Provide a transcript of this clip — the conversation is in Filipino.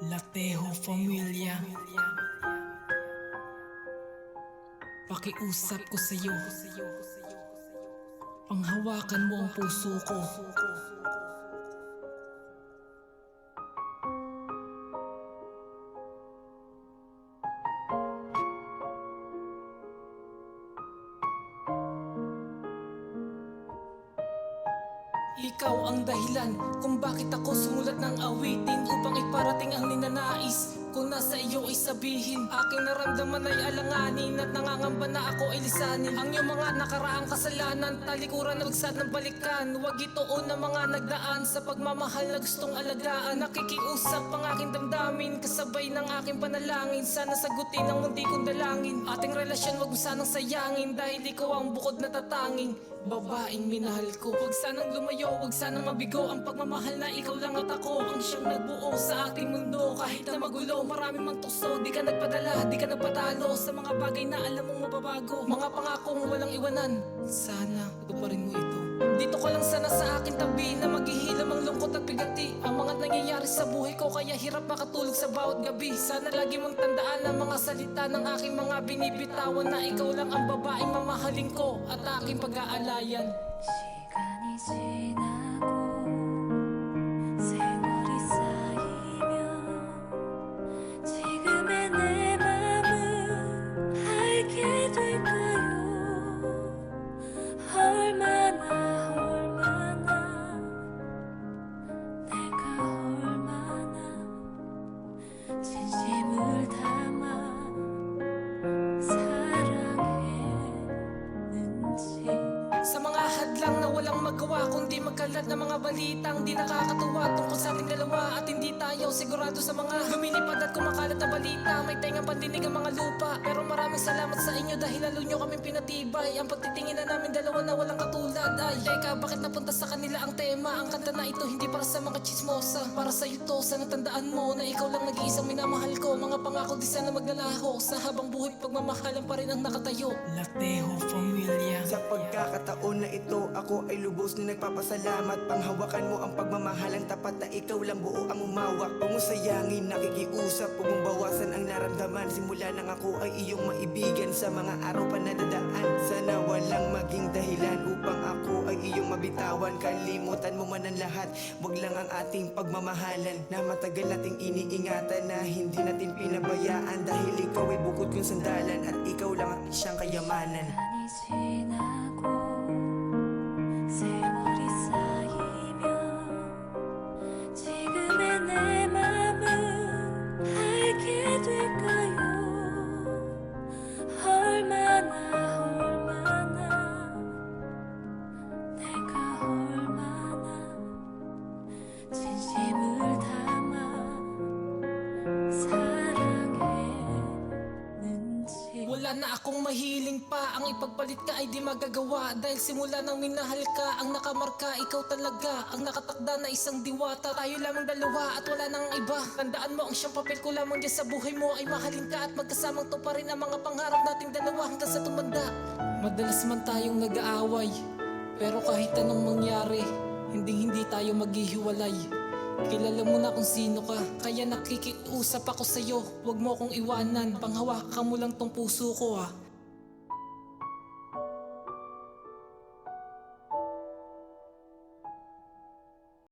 Lateho Familia. Pakiusap ko sa'yo, panghawakan mo ang puso ko. Ikaw ang dahilan kung bakit ako sumulat ng awitin, upang iparating ang ninanais kung nasa iyo ay sabihin. Aking naramdaman ay alanganin at nangangamba na ako ay lisanin ang iyong mga nakaraang kasalanan, talikuran na bagsat ng balikan. Huwag itoon na mga nagdaan sa pagmamahal na gustong alagaan. Nakikiusap ang aking damdamin kasabay ng aking panalangin, sana sagutin ang mundi kong dalangin. Ating relasyon wag mo sanang sayangin, dahil ikaw ang bukod na tatanging babaeng minahal ko. Huwag sanang lumayo, huwag sanang mabigo ang pagmamahal na ikaw lang at ako ang siyang nagbuo sa ating mundo. Kahit na magulo, maraming mang tukso, di ka nagpadala, di ka nagpatalo sa mga bagay na alam mong mababago. Mga pangakong walang iwanan, sana tuparin mo ito. Dito ka lang sana sa aking tabi, na maghihilam ang lungkot at bigati. Ang mga nangyayari sa buhay ko, kaya hirap makatulog sa bawat gabi. Sana lagi mong tandaan ang mga salita ng aking mga binibitawan, na ikaw lang ang babaeng mamahalin ko at aking pag-aalayan. 시간이 지나고 세월이 쌓이면 지금의 내 맘은 알게 될까요? 얼마나 내가 얼마나 진심을 담아 사랑했는지. Sa mga hadlang na walang magawa, kundi magkalat na mga balitang di nakakatuwa tungkol sa ating dalawa, at hindi tayo sigurado sa mga lumilipad at kumakalat na balita. May tengang pandinig ang mga lupa, pero maraming salamat sa inyo dahil lalo nyo kaming pinatibay. Ang pagtitingin na namin dalawa na walang katulad. Ay, teka, bakit napunta sa kanila ang tema? Ang kanta na ito hindi para sa mga chismosa, para sa iyo to. Sana tandaan mo na ikaw lang nag-iisang minamahal ko. Mga pangako di sana maglalaho, sa habang buhay pagmamahalan pa rin ang nakatayo. Lateho Familia. Sa pagkakataon na ito, ako ay lubos na nagpapasalamat. Panghawakan mo ang pagmamahalan tapat, na ikaw lang buo ang umawak. Huwag mo sayangin, nakikiusap, huwag mong bawasan ang naramdaman. Simula nang ako ay iyong maibigan, sa mga araw pa nadadaan. Sana walang maging dahilan upang ako ay iyong mabitawan. Kalimutan mo man ang lahat, wag lang ang ating pagmamahalan, na matagal nating iniingatan, na hindi natin pinabayaan. Dahil ikaw ay bukod kong sandalan, at ikaw lang ang siyang kayamanan. 시간이 지나고 세월이 쌓이면 지금의 내 맘은 알게 될까요? 얼마나 내가 얼마나 진심을 담아 사랑했는지. Wala na akong mahiling pa, ang ipagpalit ka ay di magagawa. Dahil simula nang minahal ka, ang nakamarka ikaw talaga, ang nakatakda na isang diwata. Tayo lamang dalawa at wala nang iba. Tandaan mo, ang siyang papel ko lamang dyan sa buhay mo ay mahalin ka, at magkasamang tuparin ang mga pangarap nating dalawa hanggang sa tumanda. Madalas man tayong nag-aaway, pero kahit anong mangyari, hindi tayo maghihiwalay. Kilala mo na kung sino ka, kaya nakikiusap ako sa'yo. Huwag mo akong iwanan, panghawakan mo lang tong puso ko.